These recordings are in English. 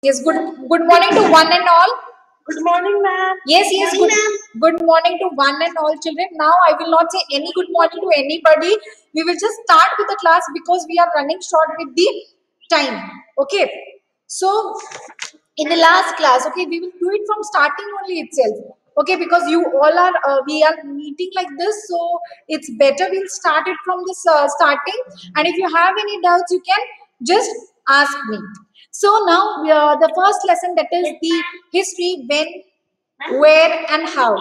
Yes, good morning to one and all. Good morning, ma'am. Yes, good morning to one and all children. Now I will not say any good morning to anybody. We will just start with the class because we are running short with the time. Okay. So in the last class, okay, we will do it from starting only itself. Okay, because you all are we are meeting like this, so it's better we'll start it from this starting. And if you have any doubts, you can just ask me. So now the first lesson, that is the history, when, where, and how.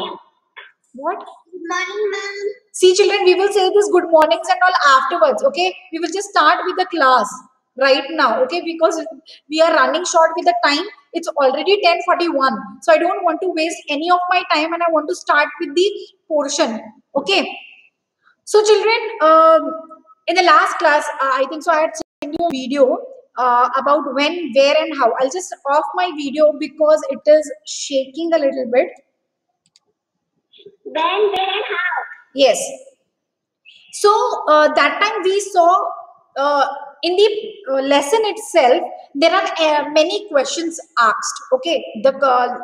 What? Good morning, ma'am. See, children, we will say this good mornings and all afterwards. Okay, we will just start with the class right now. Okay, because we are running short with the time. It's already 10:41, so I don't want to waste any of my time, and I want to start with the portion. Okay. So, children, in the last class, I think so. I had sent you a video about when, where, and how. I'll just off my video because it is shaking a little bit. When, where, and how? Yes. So that time we saw in the lesson itself, there are many questions asked. Okay, the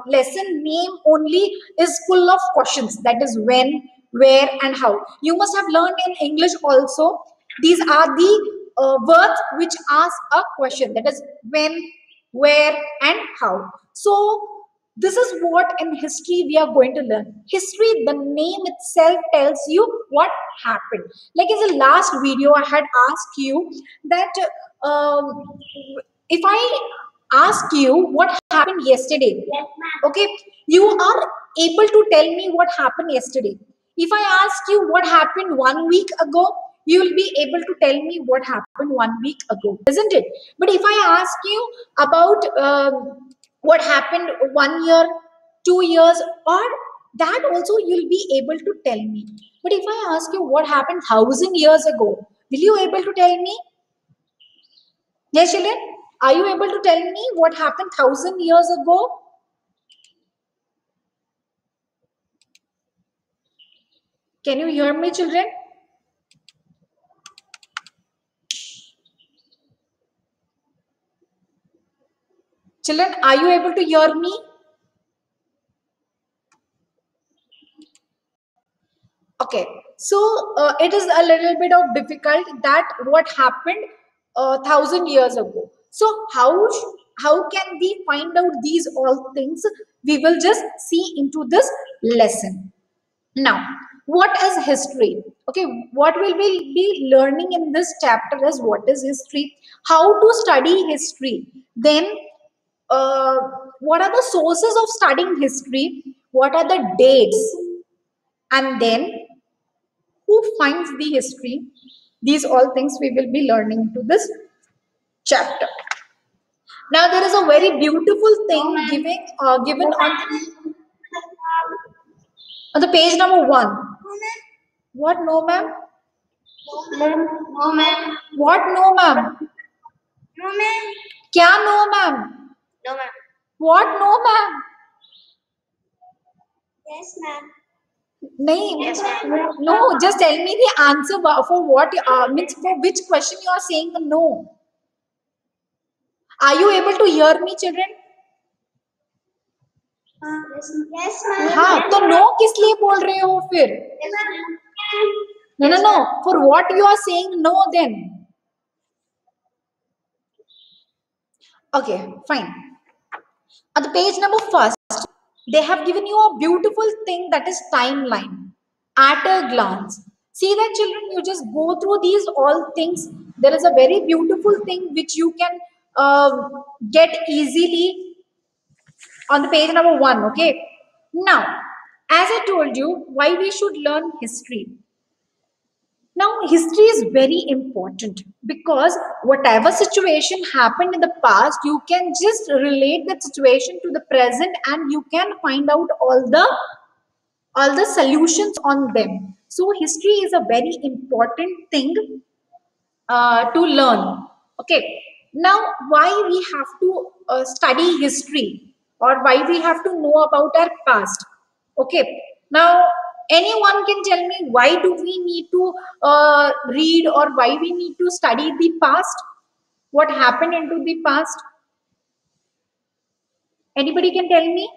lesson name only is full of questions. That is when, where, and how. You must have learned in English also. These are the words which ask a question. That is when, where, and how. So this is what in history we are going to learn. History, the name itself tells you what happened. Like in the last video, I had asked you that if I ask you what happened yesterday, Yes, ma'am. okay, you are able to tell me what happened yesterday. If I ask you what happened 1 week ago, you will be able to tell me what happened 1 week ago, isn't it? But if I ask you about what happened 1 year, 2 years, or that also you'll be able to tell me. But if I ask you what happened 1,000 years ago, will you able to tell me? Yes, children, are you able to tell me what happened 1,000 years ago? Can you hear me, children? Children, are you able to hear me? Okay, so it is a little bit of difficult that what happened 1,000 years ago. So how can we find out these all things? We will just see into this lesson. Now, what is history? Okay, what will we be learning in this chapter is what is history, how to study history, then uh, what are the sources of studying history, what are the dates, and then who finds the history. These all things we will be learning to this chapter. Now there is a very beautiful thing given on the page number 1. What, no ma'am? Ma'am. No, ma'am. What, no ma'am? No, ma'am. Kya no ma'am? No, ma'am. What, no ma'am? Yes, ma'am. nahi Yes, ma'am. No, just tell me the answer for what means for which question you are saying the no. Are you able to hear me, children? Yes, ma'am. हाँ, तो no किस लिए बोल रहे हो फिर? No. For what you are saying no then? Okay, fine. On the page number first, they have given you a beautiful thing, that is timeline at a glance. See that, children, you just go through these all things. There is a very beautiful thing which you can get easily on the page number 1. Okay. Now, as I told you, why we should learn history. Now, history is very important because whatever situation happened in the past, you can just relate that situation to the present, and you can find out all the solutions on them. So, history is a very important thing to learn. Okay. Now, why we have to study history, or why we have to know about our past? Okay. Now, anyone can tell me why do we need to read, or why we need to study the past? What happened into the past? Anybody can tell me?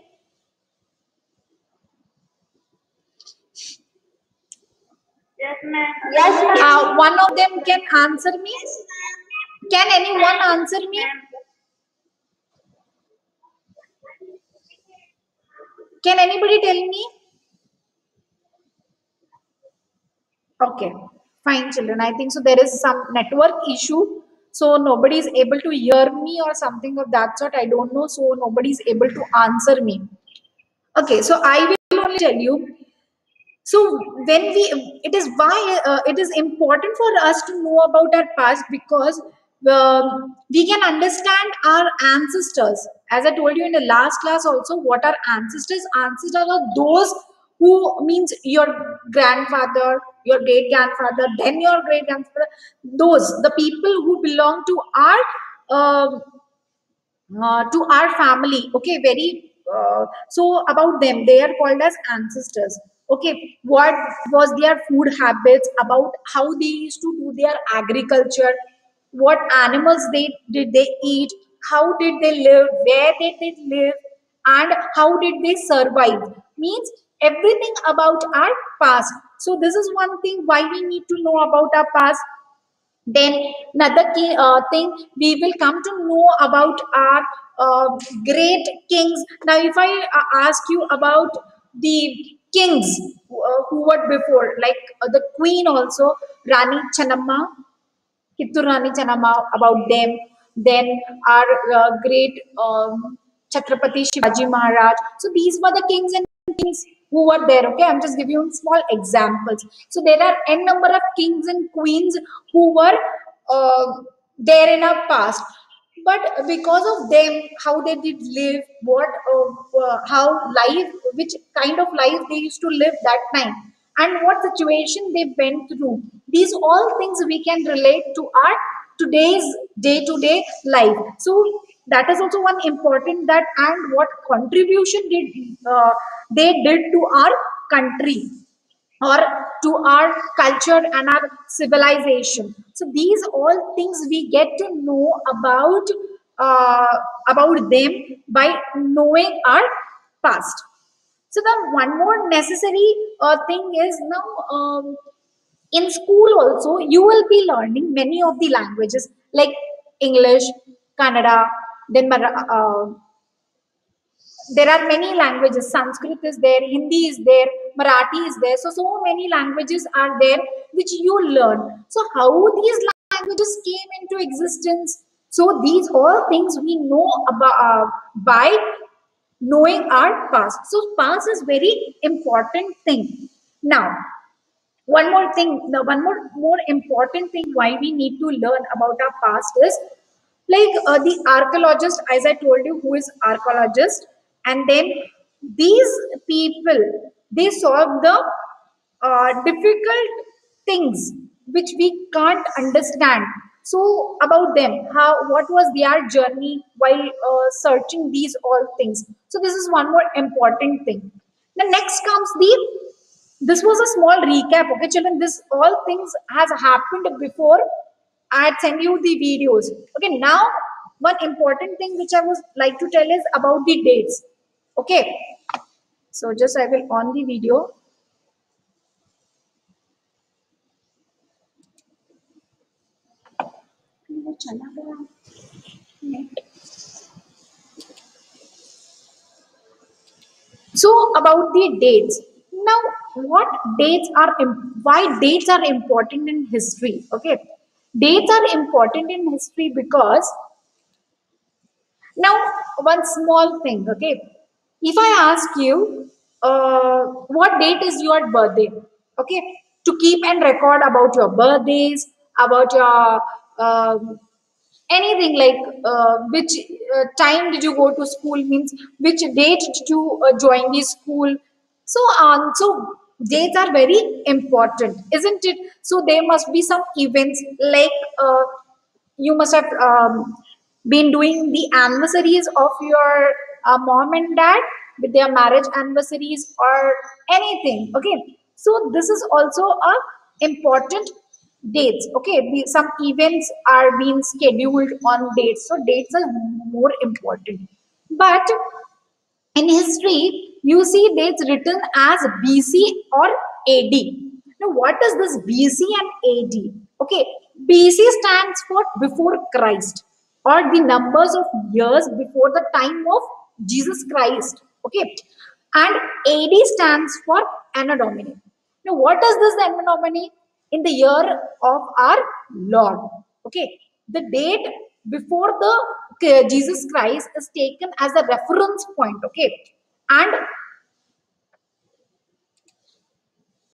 Yes, ma'am. Yes, ma'am. One of them can answer me. Yes, ma'am. Can anyone answer me? Can anybody tell me? Okay, fine, children. I think so. There is some network issue, so nobody is able to hear me or something of that sort. I don't know, so nobody is able to answer me. Okay, so I will only tell you. So when it is why it is important for us to know about our past, because we can understand our ancestors. As I told you in the last class also, what are ancestors? Ancestors are those who means your grandfather, your great grandfather, then your great grandfather. Those the people who belong to our family. Okay, very so about them, they are called as ancestors. Okay, what was their food habits, about how they used to do their agriculture, what animals they eat, how did they live, where did they live, and how did they survive, means everything about our past. So this is one thing why we need to know about our past. Then another key thing, we will come to know about our great kings. Now, if I ask you about the kings who were before, like the queen also, Rani Channamma, Kittur Rani Channamma, about them. Then our great Chhatrapati Shivaji Maharaj. So these were the kings and queens who were there. Okay, I'm just giving you small examples. So there are n number of kings and queens who were there in our past. But because of them, how they did live, how life, which kind of life they used to live that time, and what situation they went through. These all things we can relate to our today's day-to-day life. So that is also one important, that and what contribution they did to our country or to our culture and our civilization. So these all things we get to know uh, about them by knowing our past. So the one more necessary thing is now, in school also you will be learning many of the languages like English, Kannada, then there are many languages. Sanskrit is there, Hindi is there, Marathi is there. So many languages are there which you learn. So how these languages came into existence, so these all things we know about by knowing our past. So past is very important thing. Now, one more thing, the one more important thing why we need to learn about our past is, like the archaeologist, as I told you, who is archaeologist, and then these people, they solve the difficult things which we can't understand. So about them, how, what was their journey while searching these all things. So this is one more important thing. The next comes the, this was a small recap. Okay, children, this all things has happened before. I had sent you the videos. Okay, now one important thing which I would like to tell is about the dates. Okay, so just I will on the video. So about the dates. Now, what dates are why dates are important in history? Okay, dates are important in history because, now, one small thing, okay. If I ask you, what date is your birthday? Okay, to keep and record about your birthdays, about your anything like which time did you go to school, means which date did you join the school, so on. So dates are very important, isn't it? So there must be some events like you must have been doing the anniversaries of your mom and dad with their marriage anniversaries or anything. Okay, so this is also a important dates. Okay, some events are being scheduled on dates, so dates are more important. But in history you see dates written as BC or AD. Now what is this BC and AD? Okay, BC stands for before Christ, or the numbers of years before the time of Jesus Christ. Okay, and AD stands for Anno Domini. Now what is this Anno Domini? In the year of our Lord. Okay, the date before the Jesus Christ is taken as a reference point. Okay, and